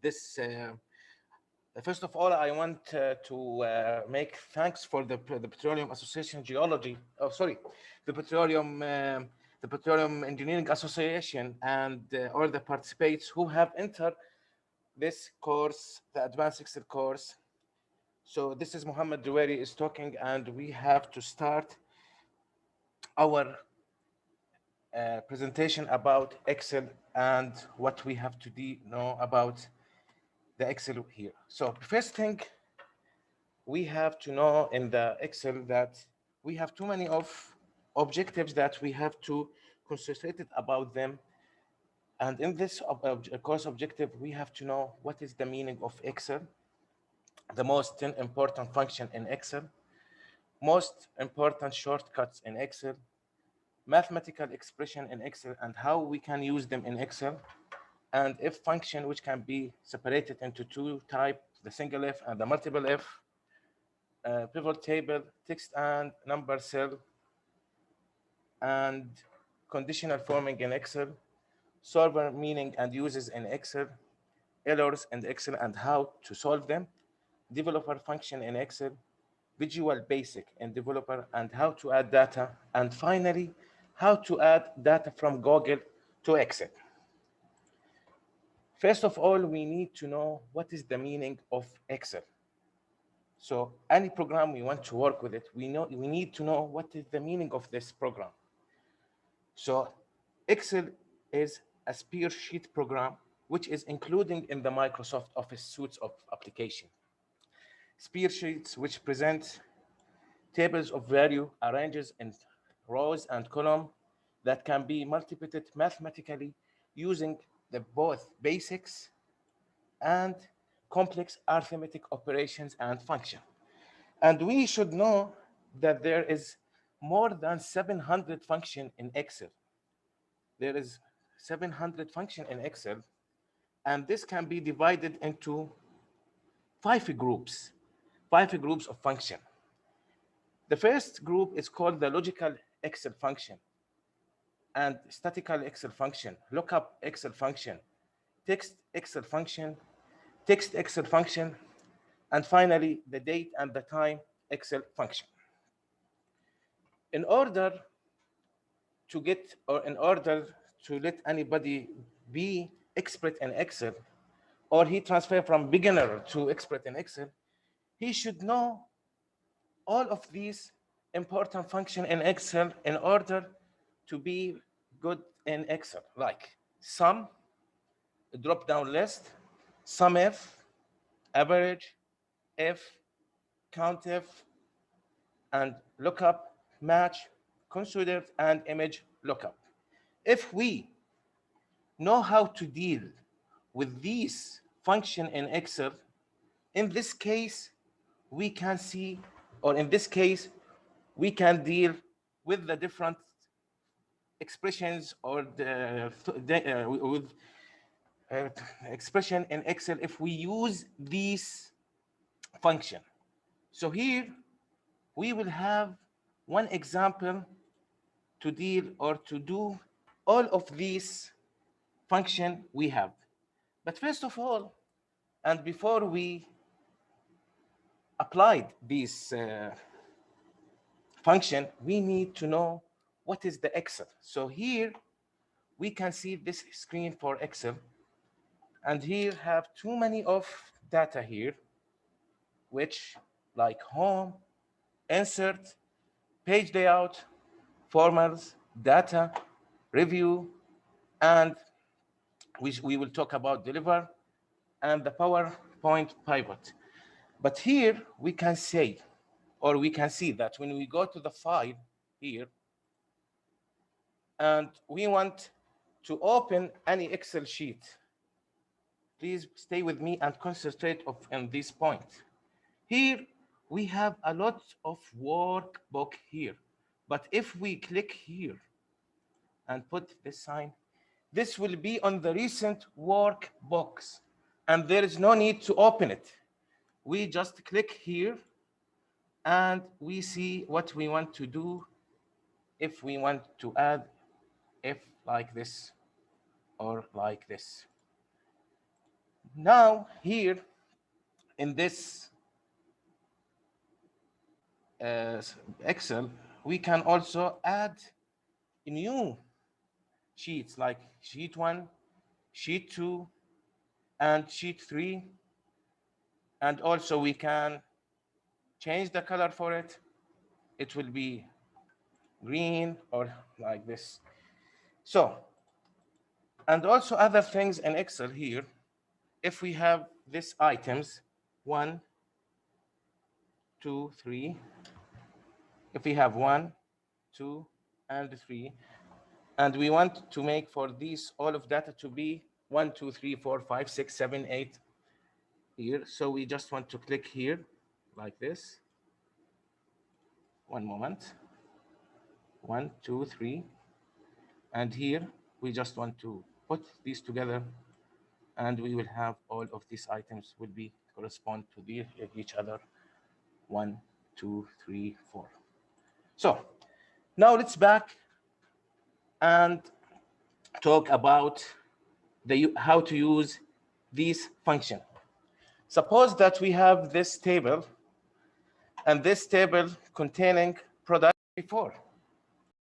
this. First of all, I want to make thanks for the Petroleum Association Geology. Oh, sorry, the Petroleum Engineering Association, and all the participants who have entered this course, the Advanced Excel course. So this is Muhammad Duwari is talking, and we have to start our presentation about Excel and what we have to know about the Excel here. So first thing we have to know in the Excel that we have too many of objectives that we have to concentrate about them. And in this course objective, we have to know what is the meaning of Excel, the most important function in Excel, most important shortcuts in Excel, mathematical expression in Excel and how we can use them in Excel, and if function which can be separated into two types, the single if and the multiple if, pivot table, text and number cell, and conditional forming in Excel, solver meaning and uses in Excel, errors in Excel and how to solve them, developer function in Excel, Visual Basic in developer and how to add data, and finally, how to add data from Google to Excel. First of all, we need to know what is the meaning of Excel. So any program we want to work with it, we need to know what is the meaning of this program. So Excel is a spreadsheet program which is including in the Microsoft Office suites of application. Spreadsheets which present tables of value arranged in rows and columns that can be multiplied mathematically using the both basics and complex arithmetic operations and function. And we should know that there is more than 700 function in Excel. There is 700 function in Excel, and this can be divided into five groups of function. The first group is called the logical Excel function and statistical Excel function, lookup Excel function, text Excel function, text Excel function, and finally the date and the time Excel function. In order to get, or in order to let anybody be expert in Excel, or he transfer from beginner to expert in Excel, he should know all of these important function in Excel in order to be good in Excel, like sum, drop-down list, sum if, average, if, COUNTIF, and lookup, match, consider, and image lookup. If we know how to deal with these function in Excel, in this case, we can see, or in this case, we can deal with the different expressions or with expression in Excel if we use these function. So here we will have one example to deal or to do all of these function we have. But first of all, and before we applied this function, we need to know what is the Excel. So here we can see this screen for Excel, and here have too many of data here, which like home, insert, page layout, formats, data, review, and we will talk about deliver and the PowerPoint pivot. But here we can say, or we can see that when we go to the file here, and we want to open any Excel sheet, please stay with me and concentrate on this point. Here we have a lot of workbook here, but if we click here and put this sign, this will be on the recent workbooks, and there is no need to open it. We just click here and we see what we want to do. If we want to add if like this or like this. Now here in this Excel, we can also add new sheets like sheet 1, sheet 2, and sheet 3. And also we can change the color for it. It will be green or like this. So, and also other things in Excel here, if we have these items, 1, 2, 3, if we have 1, 2, and 3, and we want to make for these all of data to be 1, 2, 3, 4, 5, 6, 7, 8 here. So we just want to click here like this. One moment. 1, 2, 3. And here we just want to put these together, and we will have all of these items will be correspond to each other. 1, 2, 3, 4. So now let's back and talk about how to use these function. Suppose that we have this table, and this table containing product before.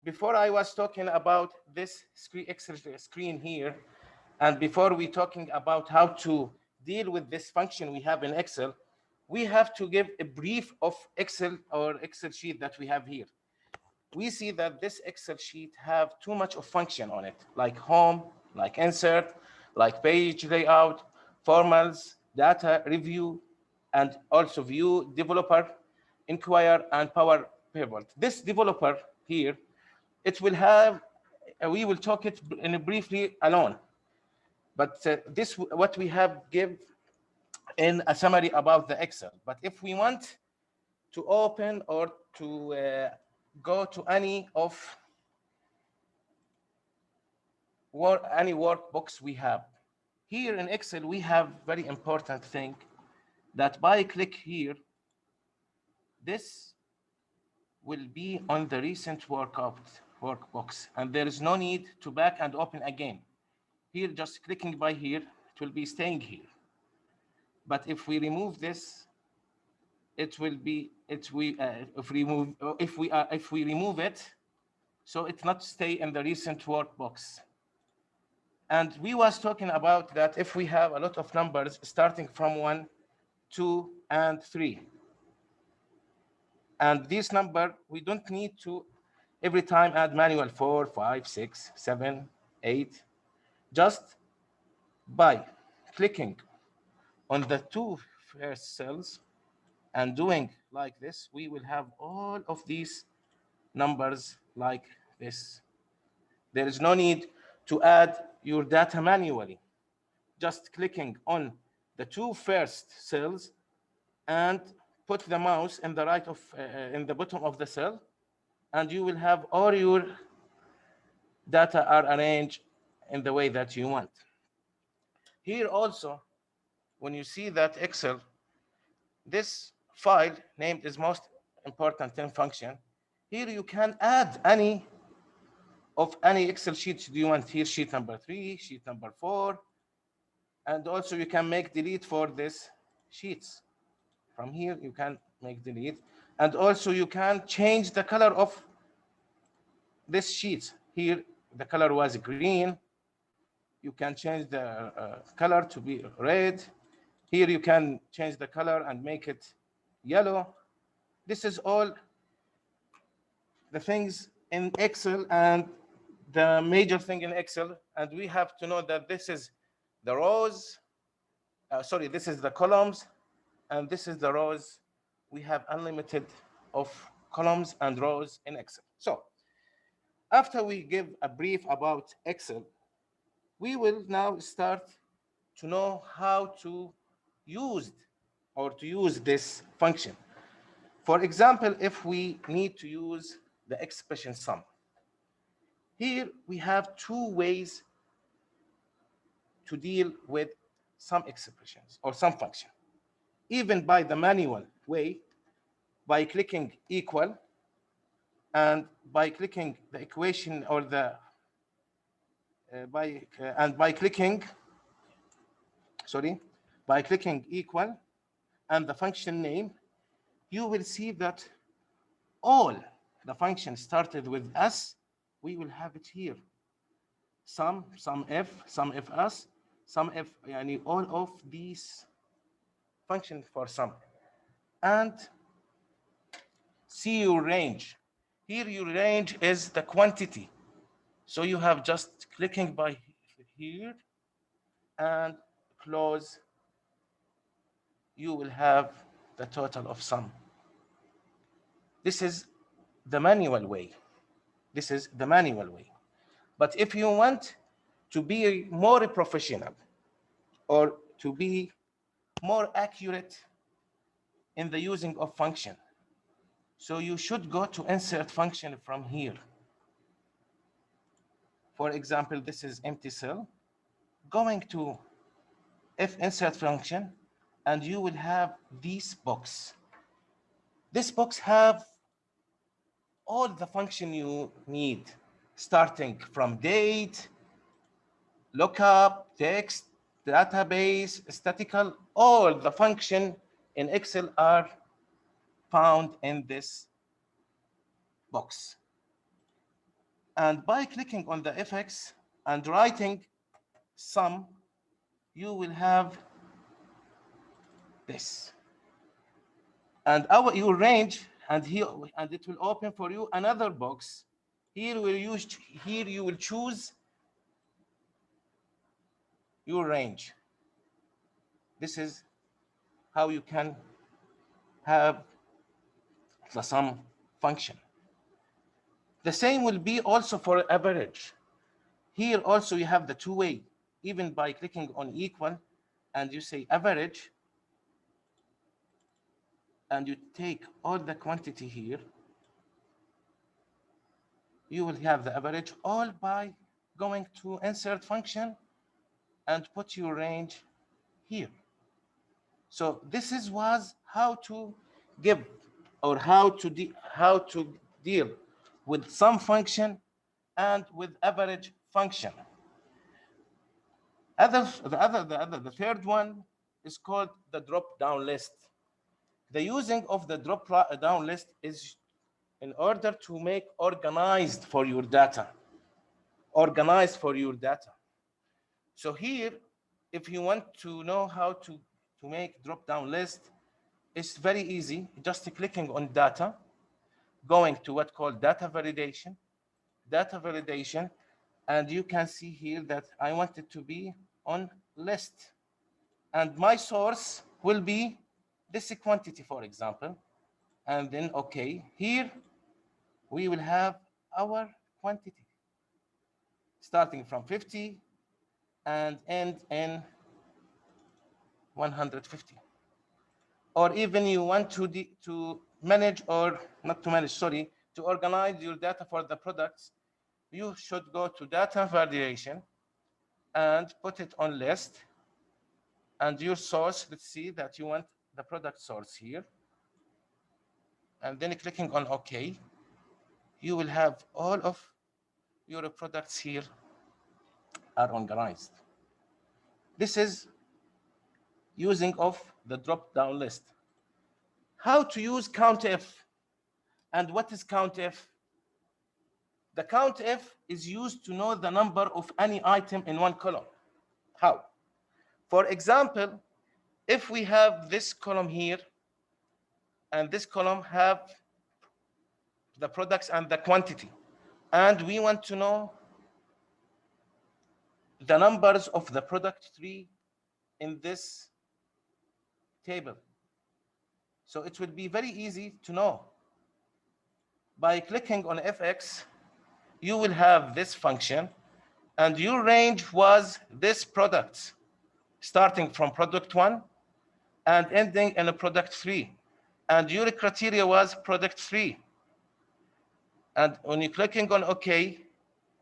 Before I was talking about this Excel screen here, and before we talking about how to deal with this function we have in Excel, we have to give a brief of Excel or Excel sheet that we have here. We see that this Excel sheet have too much of function on it, like home, like insert, like page layout, formals, data review, and also view, developer, inquire, and power pivot. This developer here, it will have, we will talk it in a briefly alone, but this what we have give in a summary about the Excel. But if we want to open or to go to any of any workbooks we have, here in Excel, we have very important thing that by click here, this will be on the recent workbooks, and there is no need to back and open again. Here, just clicking by here, it will be staying here. But if we remove this, it will be if we remove it, so it not stay in the recent workbox. And we was talking about that if we have a lot of numbers starting from 1, 2, and 3, and this number we don't need to every time add manual 4, 5, 6, 7, 8. Just by clicking on the two first cells and doing like this, we will have all of these numbers like this. There is no need to add your data manually. Just clicking on the two first cells and put the mouse in the in the bottom of the cell, and you will have all your data are arranged in the way that you want. Here also, when you see that Excel, this file named is most important in function, here you can add any Excel sheets you want. Here, sheet number 3, sheet number 4, and also you can make delete for this sheets. From here, you can make delete, and also you can change the color of this sheet. Here, the color was green. You can change the color to be red. Here, you can change the color and make it yellow. This is all the things in Excel, and the major thing in Excel, and we have to know that this is the rows, this is the columns, and this is the rows. We have unlimited of columns and rows in Excel. So after we give a brief about Excel, we will now start to know how to use this function. For example, if we need to use the expression sum, here we have two ways to deal with some expressions or some function. Even by the manual way, by clicking equal, and by clicking the equation or the by clicking, sorry, By clicking equal and the function name, you will see that all the functions started with S, we will have it here. Some if, some if S, some if, yani all of these functions for some. And see your range. Here your range is the quantity. So you have just clicking by here and close, you will have the total of sum. This is the manual way. This is the manual way. But if you want to be more professional or to be more accurate in the using of function, so you should go to insert function from here. For example, this is empty cell. Going to if insert function, and you will have this box. This box have all the function you need, starting from date, lookup, text, database, statistical, all the function in Excel are found in this box. And by clicking on the FX and writing sum, you will have this. And your range, and here, and it will open for you another box. Here you will choose your range. This is how you can have the sum function. The same will be also for average. Here also you have the two-way, even by clicking on equal and you say average, and you take all the quantity here, you will have the average all by going to insert function and put your range here. So this was how to give or how to deal with sum function and with average function. The third one is called the drop-down list. The using of the drop-down list is in order to make organized for your data. Organized for your data. So here, if you want to know how to make drop-down list, it's very easy. Just clicking on data, going to what called data validation, and you can see here that I want it to be on list. And my source will be this quantity, for example. And then, okay, here we will have our quantity starting from 50 and end in 150. Or even you want to manage, or not to manage, sorry, to organize your data for the products, you should go to data validation and put it on list. And your source, let's see that you want the product source here. And then clicking on OK, you will have all of your products here are organized. This is using of the drop-down list. How to use COUNTIF? And what is COUNTIF? The COUNTIF is used to know the number of any item in one column. How? For example, if we have this column here, and this column have the products and the quantity, and we want to know the numbers of the product tree in this table. So it will be very easy to know. By clicking on FX, you will have this function, and your range was this product, starting from product 1 and ending in a product 3. And your criteria was product 3. And when you're clicking on OK,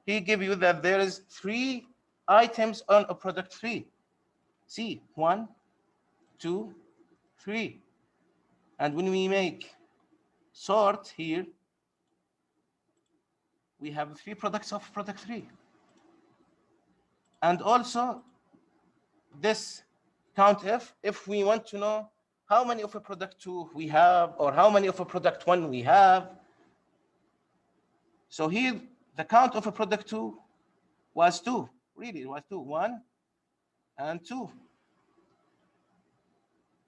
he give you that there is 3 items on a product 3. See, 1, 2, 3. And when we make sort here, we have 3 products of product 3. And also this countf if we want to know how many of a product 2 we have or how many of a product 1 we have. So here the count of a product 2 was 2. Really, it was 2. 1 and 2.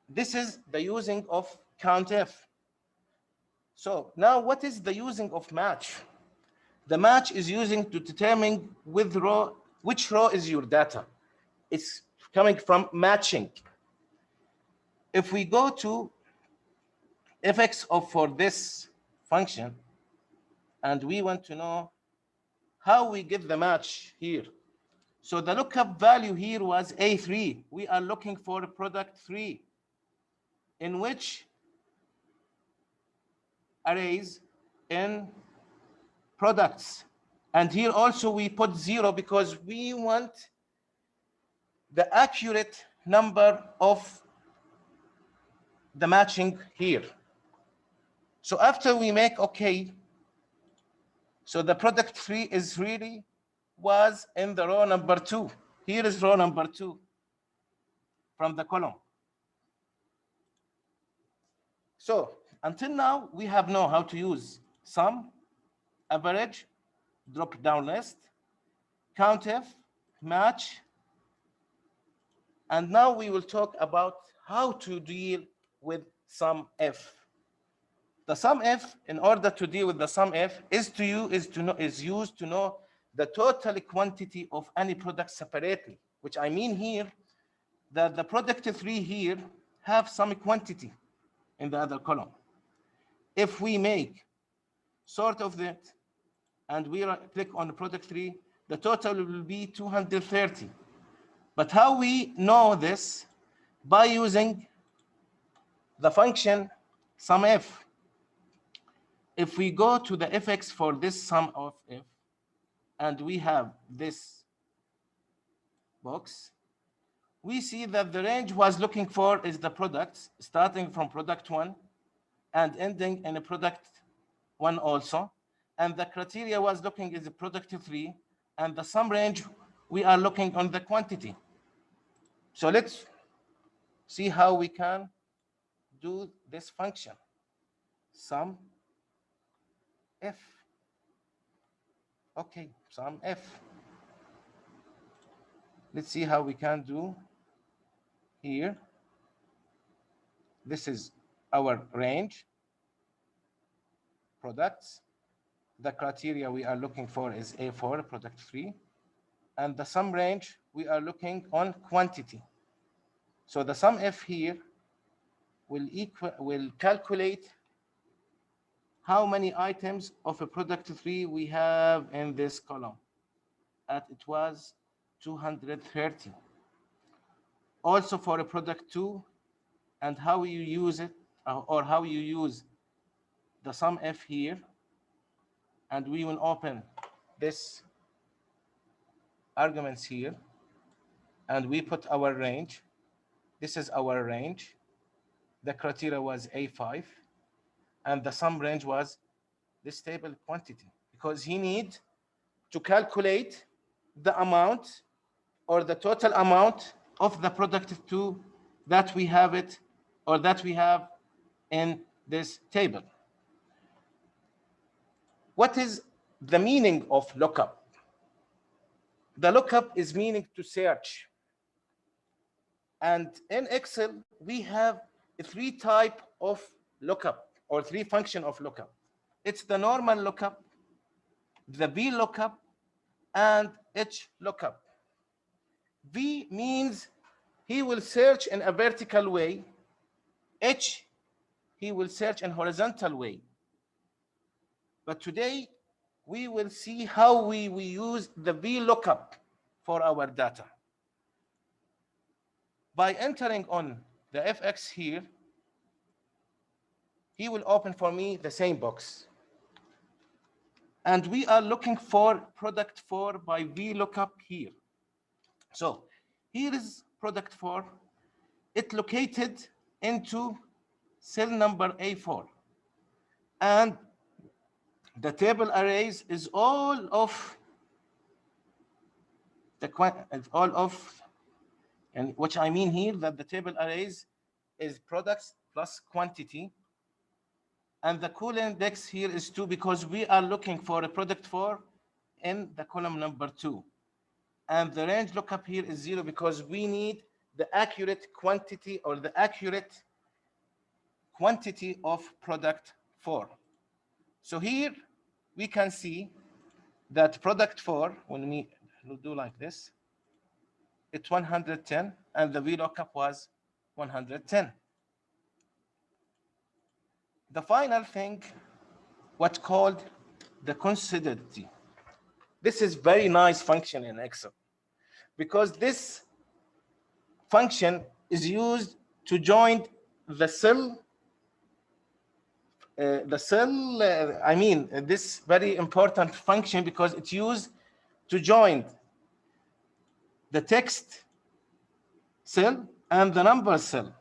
This is the using of countf. So now what is the using of match? The match is using to determine which row is your data. It's coming from matching. If we go to fx of for this function and we want to know how we get the match here. So the lookup value here was A3. We are looking for product 3 in which arrays in products. And here also we put 0 because we want the accurate number of the matching here. So after we make OK, so the product 3 is really was in the row number 2. Here is row number 2 from the column. So until now, we have known how to use sum, average, drop-down list, countf, match, and now we will talk about how to deal with SUMF. The SUMF, in order to deal with the SUMF, is used to know the total quantity of any product separately, which I mean here that the product 3 here have some quantity in the other column. If we make sort of that and we click on the product 3, the total will be 230. But how we know this? By using the function SUMF. If we go to the fx for this sum of f, and we have this box, we see that the range was looking for is the products starting from product 1 and ending in a product 1 also. And the criteria was looking is the product 3, and the sum range, we are looking on the quantity. So let's see how we can do this function, sum f. Okay, sum f. Let's see how we can do here. This is our range, products. The criteria we are looking for is A4, product 3. And the sum range, we are looking on quantity. So the sum f here will calculate how many items of a product 3 we have in this column. And it was 230. Also for a product 2, and how you use it, or how you use the sum f here, and we will open this arguments here, and we put our range. This is our range. The criteria was A5, and the sum range was this table quantity, because he needs to calculate the amount or the total amount of the product 2 that we have it, or that we have in this table. What is the meaning of lookup? The lookup is meaning to search. And in Excel, we have 3 types of lookup, or 3 functions of lookup. It's the normal lookup, the VLOOKUP, and HLOOKUP. V means he will search in a vertical way. H, he will search in a horizontal way. But today, we will see how we use the VLOOKUP for our data. By entering on the fx here, he will open for me the same box. And we are looking for product 4 by VLOOKUP here. So here is product 4. It located into cell number A4. And the table arrays is all of And which I mean here that the table arrays is products plus quantity. And the column index here is 2 because we are looking for a product 4 in the column number 2. And the range lookup here is 0 because we need the accurate quantity or the accurate quantity of product 4. So here we can see that product 4, when we do like this, it's 110, and the VLOOKUP was 110. The final thing, what's called the consistency. This is very nice function in Excel because this function is used to join the cell. This very important function because it's used to join the text cell and the number cell.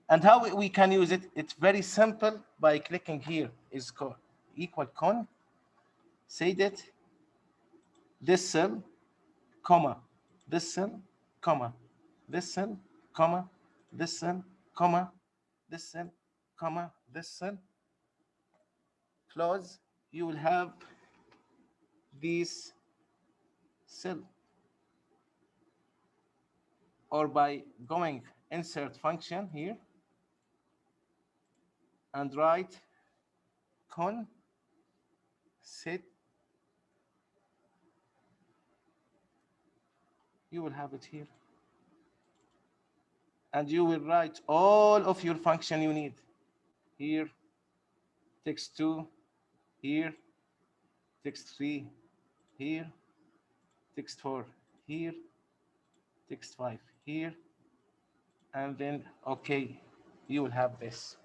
And how we can use it? It's very simple by clicking here is equal con, say that this cell, comma, this cell, comma, this cell, comma, this cell, comma, this cell, comma, this cell, close, you will have this cell. Or by going insert function here and write con set, you will have it here. And you will write all of your function you need. Here, text 2, here, text 3, here, text 4, here, text 5, here, and then, okay, you will have this.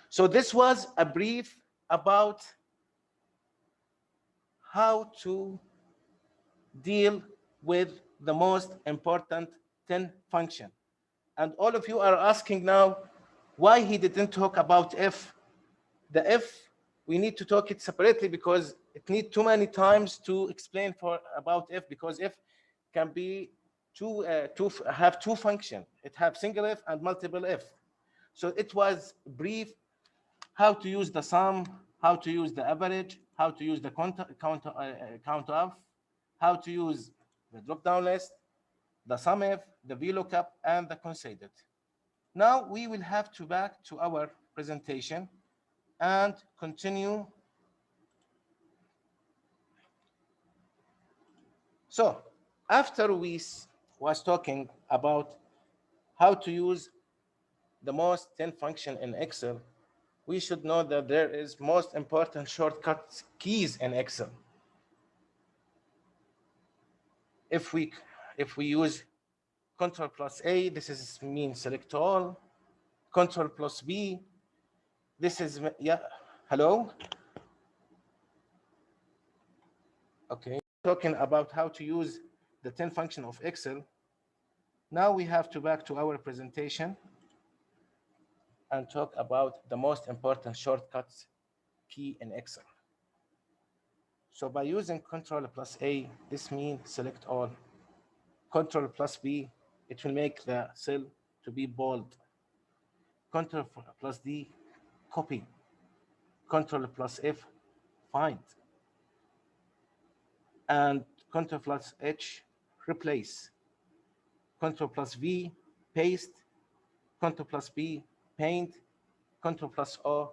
So this was a brief about how to deal with the most important 10 function. And all of you are asking now why he didn't talk about if. The if, we need to talk it separately because it needs too many times to explain about if, because if can be have two functions. It have single if and multiple if. So it was brief how to use the sum, how to use the average, how to use the count of, how to use the drop-down list, the sum if, the VLOOKUP, and the considered. Now we will have to back to our presentation and continue. So after we was talking about how to use the most 10 function in Excel, we should know that there is most important shortcut keys in Excel. If we use Control plus A, this is mean select all. Control plus B, this is, yeah, hello? Okay, talking about how to use the 10 function of Excel. Now we have to back to our presentation and talk about the most important shortcuts key in Excel. So by using Control plus A, this means select all. Control plus B, it will make the cell to be bold. Control plus D, copy. Control plus F, find. And Control plus H, replace. Control plus V, paste. Control plus B, paint. Control plus O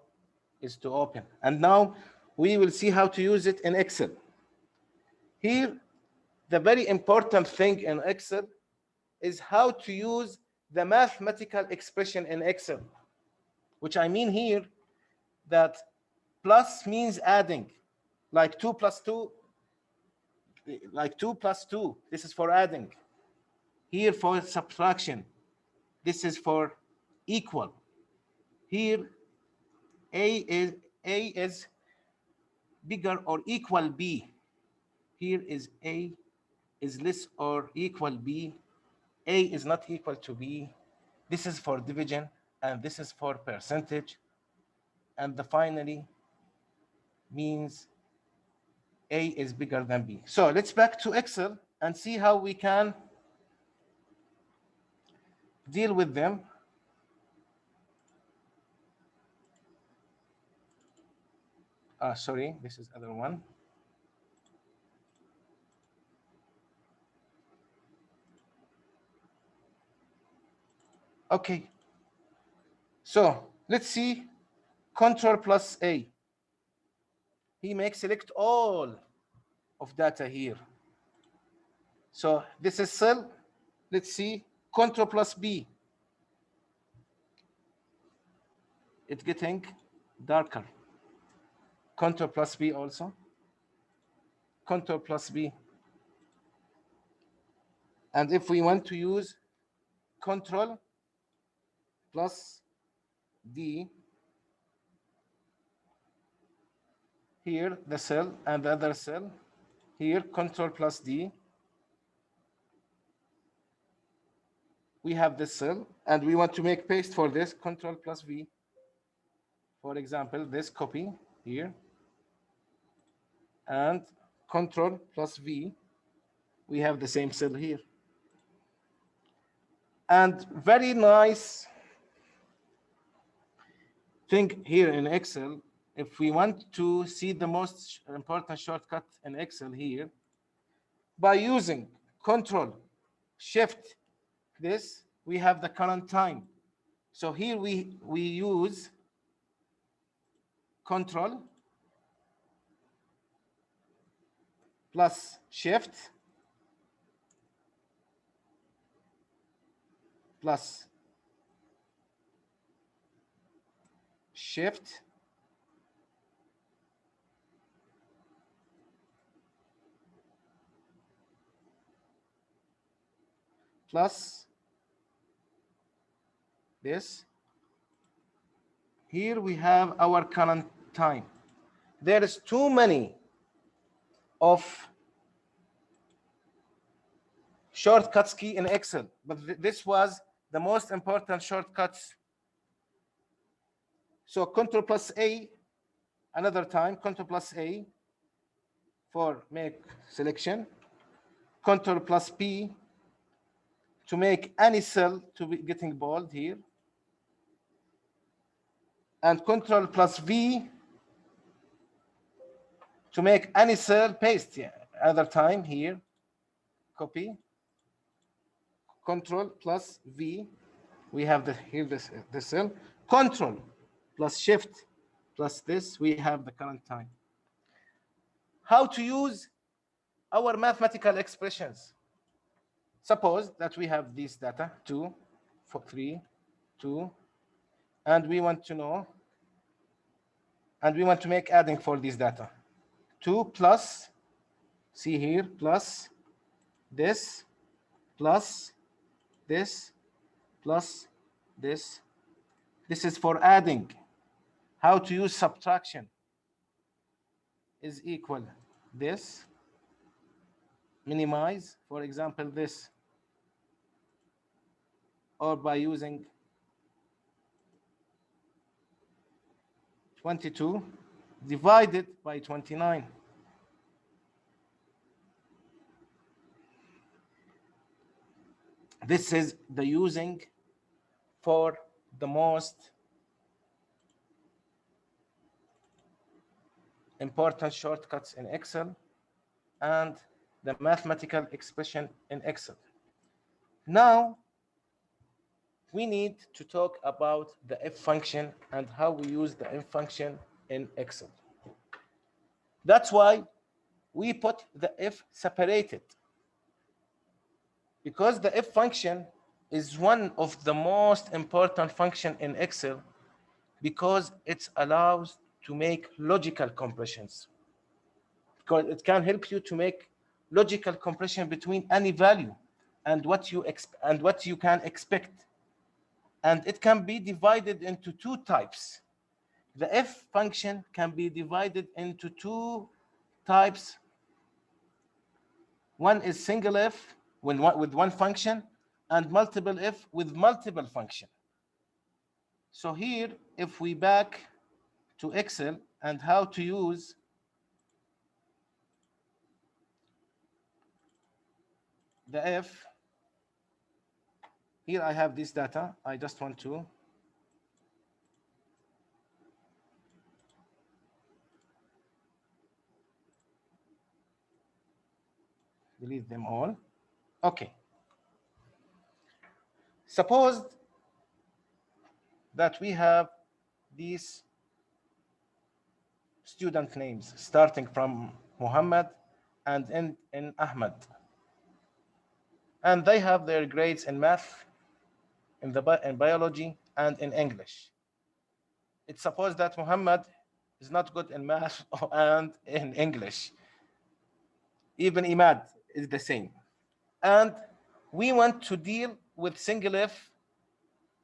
is to open. And now we will see how to use it in Excel. Here, the very important thing in Excel is how to use the mathematical expression in Excel, which I mean here that plus means adding, like 2 plus 2, like 2 plus 2, this is for adding. Here for subtraction, this is for equal. Here, A is bigger or equal B. Here is A is less or equal B. A is not equal to B. This is for division, and this is for percentage. And the finally means A is bigger than B. So let's back to Excel and see how we can deal with them. Sorry, this is other one. Okay, so let's see Control plus A. He makes select all of data here. So this is cell. Let's see Control plus B. It's getting darker. Control plus B also. Control plus B. And if we want to use Control plus D, here the cell and the other cell, here Control plus D, we have this cell and we want to make paste for this, Control plus V. For example, this copy here and Control plus V, we have the same cell here. And very nice thing here in Excel, if we want to see the most important shortcut in Excel here, by using Control Shift this, we have the current time. So here we use Control plus Shift plus Shift plus this. Here we have our current time. There is too many of shortcuts key in Excel, but this was the most important shortcuts. So Control plus A, another time, Control plus A for make selection, Control plus P to make any cell to be getting bold here, and Control plus V to make any cell paste. Yeah. Other time here, copy, Control plus V, we have here this cell, Control plus Shift plus this, we have the current time. How to use our mathematical expressions. Suppose that we have this data, 2, 4, 3, 2, and we want to know, and we want to make adding for this data. 2 plus, see here, plus this, plus this, plus this. This is for adding. How to use subtraction is equal this, minimize, for example, this, or by using 22 divided by 29. This is the using for the most important shortcuts in Excel and the mathematical expression in Excel. Now, we need to talk about the if function and how we use the if function in Excel. That's why we put the if separated, because the if function is one of the most important function in Excel because it allows to make logical compressions. Because it can help you to make logical compression between any value and what you can expect. And it can be divided into two types. The if function can be divided into two types. One is single if with one function, and multiple if with multiple function. So here, if we back to Excel and how to use the if, Here I have this data. I just want to delete them all. Okay. Suppose that we have these student names starting from Muhammad and end in Ahmad. And they have their grades in math, in biology, and in English. It's supposed that Muhammad is not good in math and in English. Even Imad is the same. And we want to deal with single if,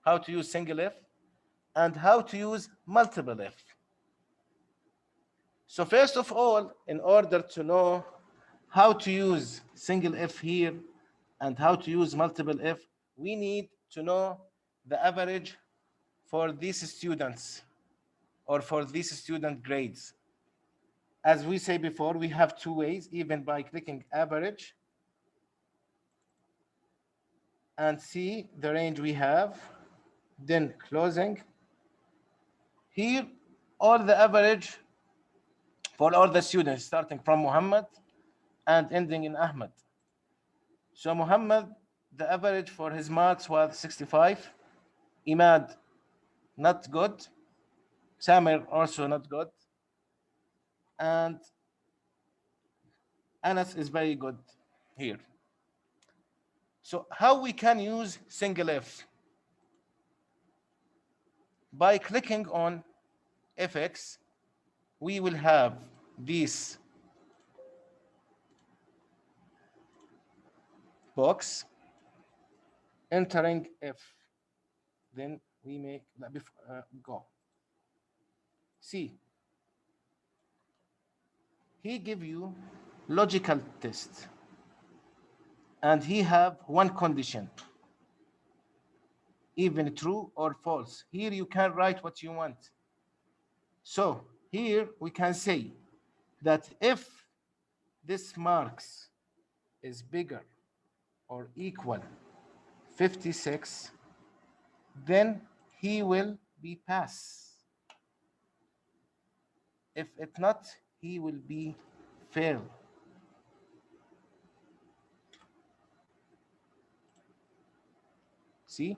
how to use single if, and how to use multiple if. So first of all, in order to know how to use single if here and how to use multiple if, we need to know the average for these students or for these student grades. As we say before, we have two ways, even by clicking average and see the range we have, then closing. Here, all the average for all the students starting from Muhammad and ending in Ahmad. So Muhammad, the average for his marks was 65. Imad, not good. Samir, also not good. And Anas is very good here. So how we can use single if? By clicking on fx, we will have this box entering if. Then we make go. See, he give you logical test and he have one condition, even true or false. Here you can write what you want. So here we can say that if this marks is bigger or equal 56, then he will be pass. If it not, he will be fail. See?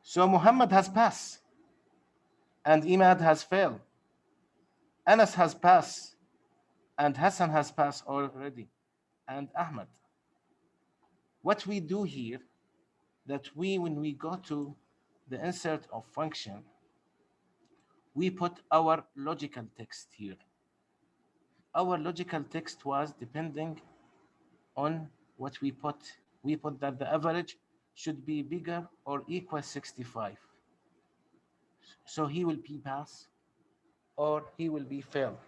So Muhammad has pass and Imad has failed. Anas has pass and Hassan has passed already and Ahmad. What we do here, that when we go to the insert of function, we put our logical text here. Our logical text was depending on what we put. We put that the average should be bigger or equal 65. So he will be pass or he will be fail.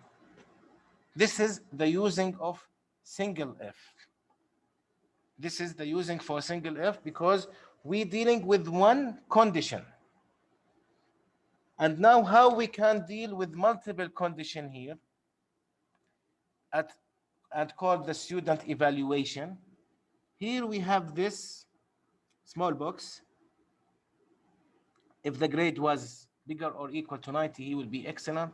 This is the using of single if. This is the using for single if because we're dealing with one condition. And now how we can deal with multiple condition here and call the student evaluation. Here we have this small box. If the grade was bigger or equal to 90, he will be excellent.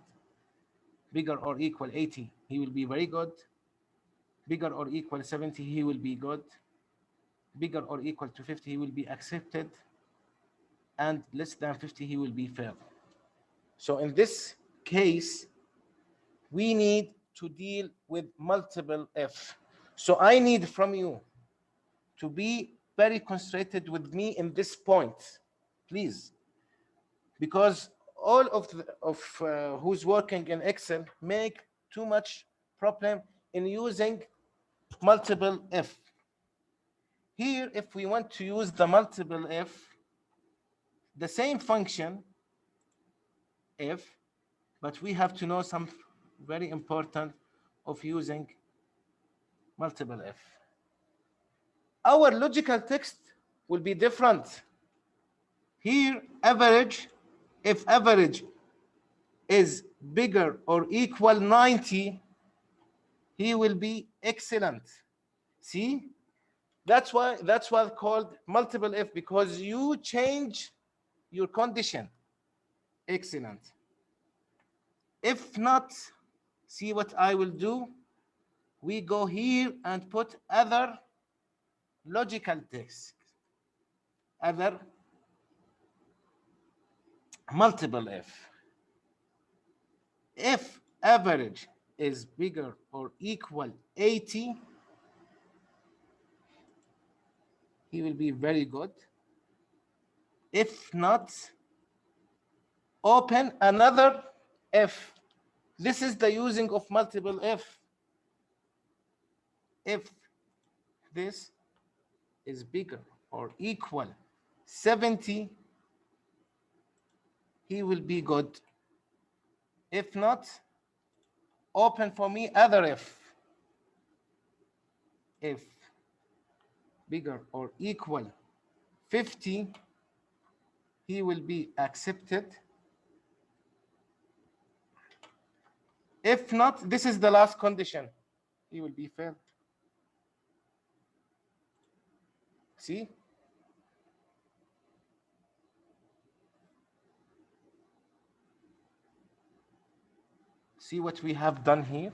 Bigger or equal 80, he will be very good. Bigger or equal 70, he will be good. Bigger or equal to 50, he will be accepted. And less than 50, he will be failed. So in this case, we need to deal with multiple if. So I need from you to be very concentrated with me in this point, please. Because all of who's working in Excel make too much problem in using multiple if. Here, if we want to use the multiple if, the same function if, but we have to know some very important of using multiple if. Our logical text will be different. Here, average, if average is bigger or equal 90, he will be excellent. See? That's what's called multiple if, because you change your condition. Excellent. If not, see what I will do. We go here and put other logical text, other multiple if average is bigger or equal 80, he will be very good. If not, open another if. This is the using of multiple if. If this is bigger or equal 70, he will be good. If not, open for me other if. If bigger or equal 50, he will be accepted. If not, this is the last condition, he will be failed. See? See what we have done here?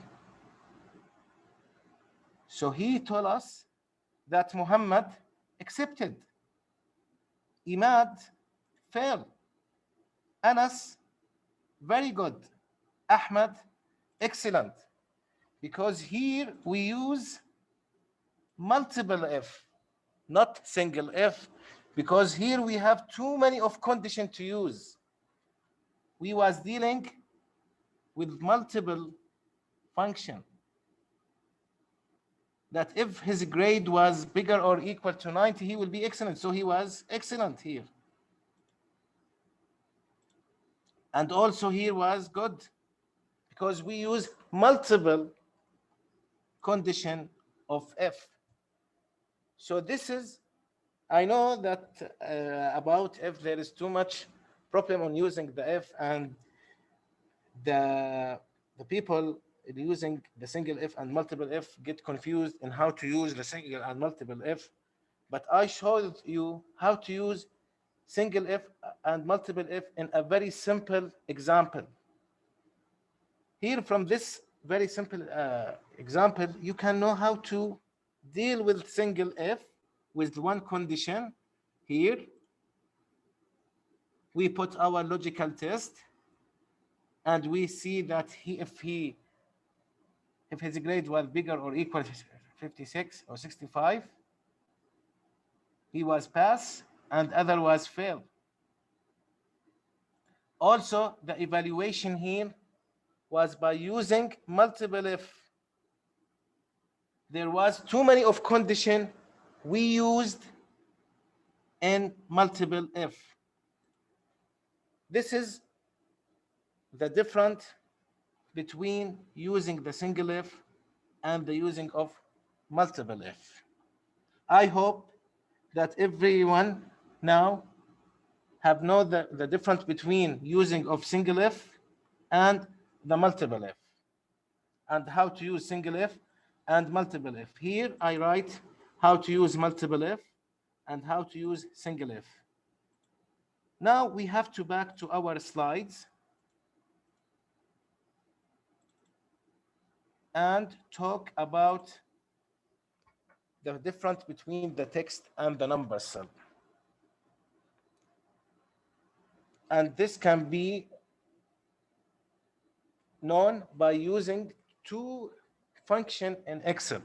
So he told us that Muhammad accepted. Imad failed. Anas, very good. Ahmad, excellent. Because here we use multiple if, not single if, because here we have too many of condition to use. We was dealing with multiple function. That if his grade was bigger or equal to 90, he will be excellent. So he was excellent here. And also here was good, because we use multiple condition of if. So this is, I know that about if there is too much problem on using the if, and the people using the single if and multiple if get confused in how to use the single and multiple if. But I showed you how to use single if and multiple if in a very simple example. Here from this very simple example, you can know how to deal with single if with one condition. Here, we put our logical test, and we see that if his grade was bigger or equal to 56 or 65, he was pass, and other was fail. Also, the evaluation here was by using multiple if. There was too many of condition we used in multiple if. This is the difference between using the single if and the using of multiple if. I hope that everyone now have known the difference between using of single if and the multiple if, and how to use single if and multiple if. Here I write how to use multiple if and how to use single if. Now we have to back to our slides and talk about the difference between the text and the number cell. And this can be known by using two functions in Excel.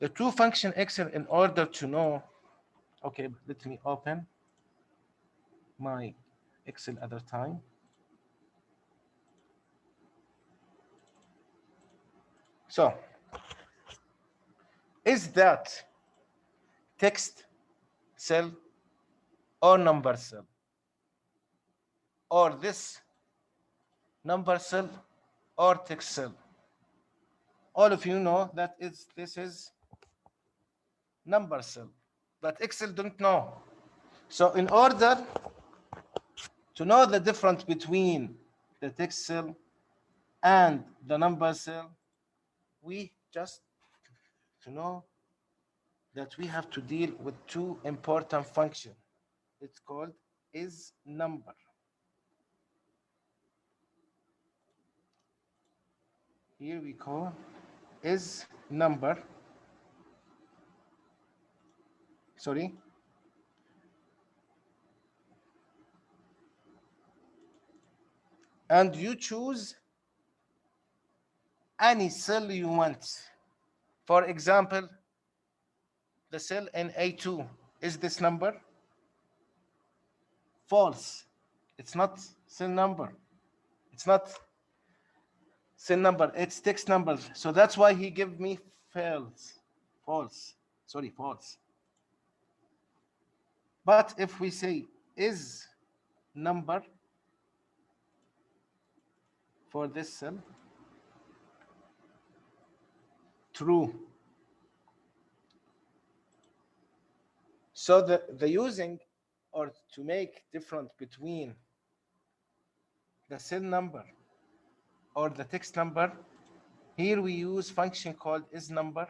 The two function Excel, in order to know, okay, let me open my Excel other time. So, is that text cell or number cell? Or this number cell or text cell? All of you know that this is number cell, but Excel don't know. So in order to know the difference between the text cell and the number cell, we just to know that we have to deal with two important functions. It's called is number. Here we call is number. Sorry. And you choose any cell you want. For example, the cell in A2 is this number? False. It's not cell number. It's not cell number. It's text numbers. So that's why he gave me false. False. Sorry, false. But if we say is number for this cell, true. So the using or to make difference between the cell number or the text number, here we use function called is number.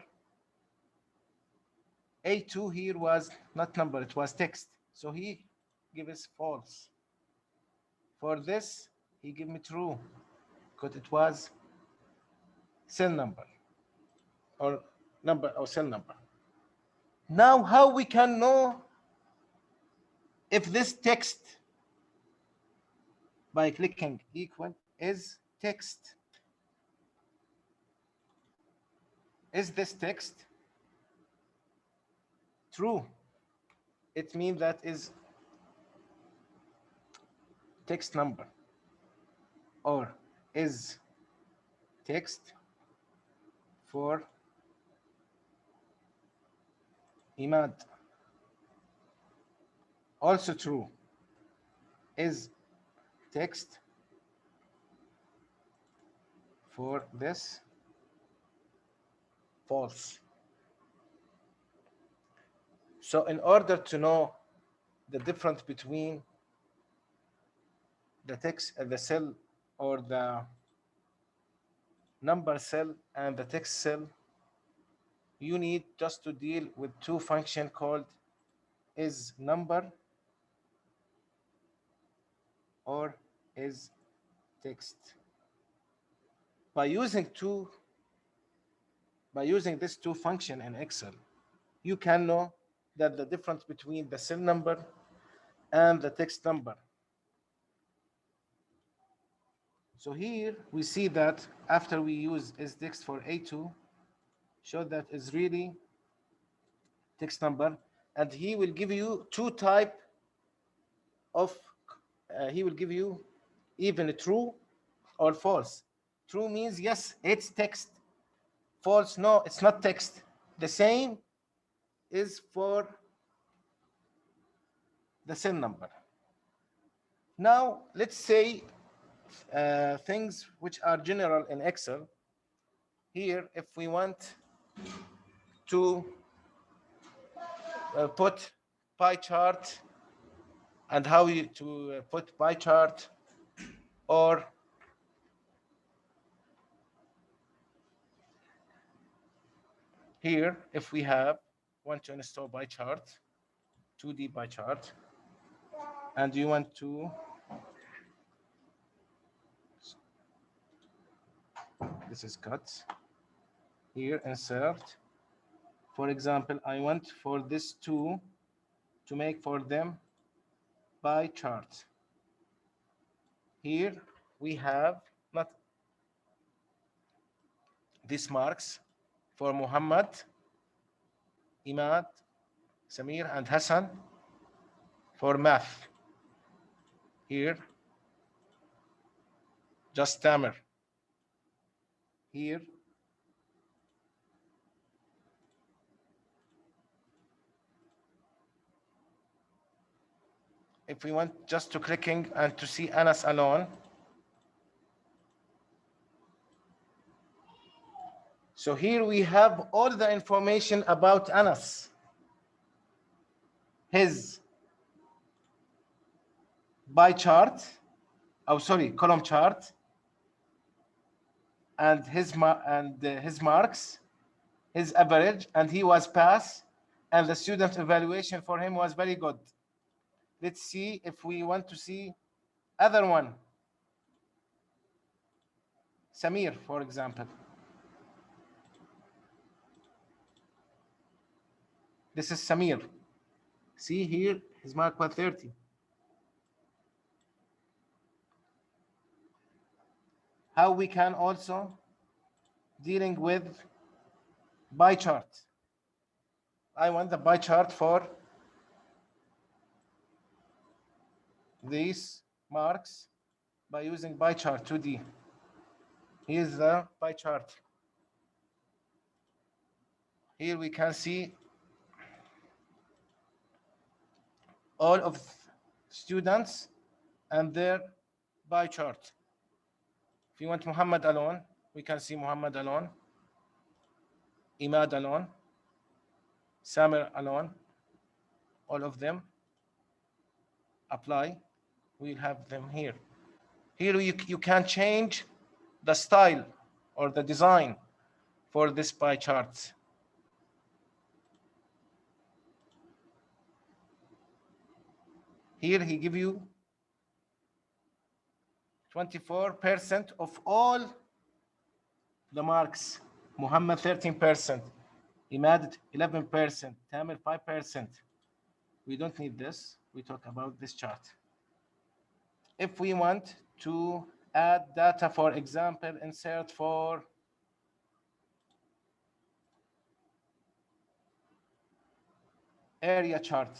A2 here was not number, it was text. So he give us false. For this, he give me true because it was cell number or cell number. Now, how we can know if this text by clicking equal is text? Is this text? True. It means that is text number or is text for Imad. Also true. Is text for this? False. So in order to know the difference between the text the cell or the number cell and the text cell, you need just to deal with two functions called is number or is text. By using this two function in Excel, you can know that the difference between the cell number and the text number. So here we see that after we use is text for A2, show that is really text number, and he will give you two type of he will give you even true or false. True means yes, it's text. False, no, it's not text. The same is for the cell number. Now let's say things which are general in Excel. Here, if we want to put pie chart and how you to put pie chart, or here if we want to install pie chart, 2D pie chart, and you want to this is cut here, insert. For example, I want for this two to make for them pie chart. Here we have not these marks for Muhammad, Imad, Samir, and Hassan for math. Here, just Tamer. Here, if we want just to clicking and to see Anas alone, so here we have all the information about Anas, his pie chart, column chart, and his marks, his average, and he was pass, and the student evaluation for him was very good. Let's see if we want to see other one. Samir, for example. This is Samir. See here, his mark was 30. How we can also dealing with pie chart. I want the pie chart for these marks by using pie chart 2D. Here's the pie chart. Here we can see all of students and their pie chart. If you want Muhammad alone, we can see Muhammad alone, Imad alone, Samir alone, all of them. Apply, we'll have them here. Here you can change the style or the design for this pie chart. Here he give you 24% of all the marks. Muhammad 13%, Imad 11%, Tamir 5%. We don't need this. We talk about this chart. If we want to add data, for example, insert for area chart.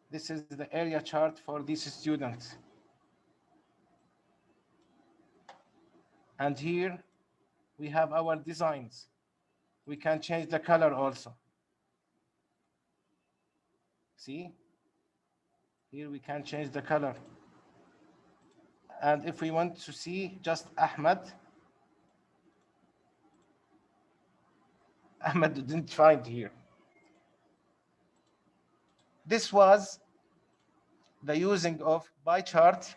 This is the area chart for these students. And here we have our designs. We can change the color also. See? Here we can change the color. And if we want to see just Ahmed didn't find here. This was the using of pie chart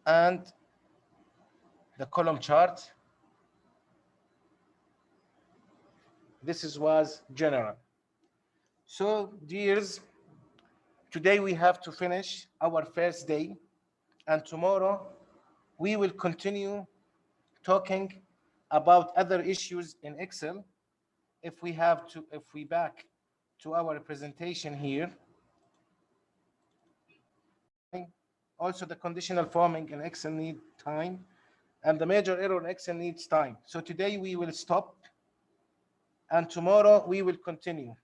and the column chart. This was general. So, dears, today we have to finish our first day, and tomorrow we will continue talking about other issues in Excel. If we back to our presentation here, also the conditional forming in Excel need time, and the major error in Excel needs time. So today we will stop, and tomorrow we will continue.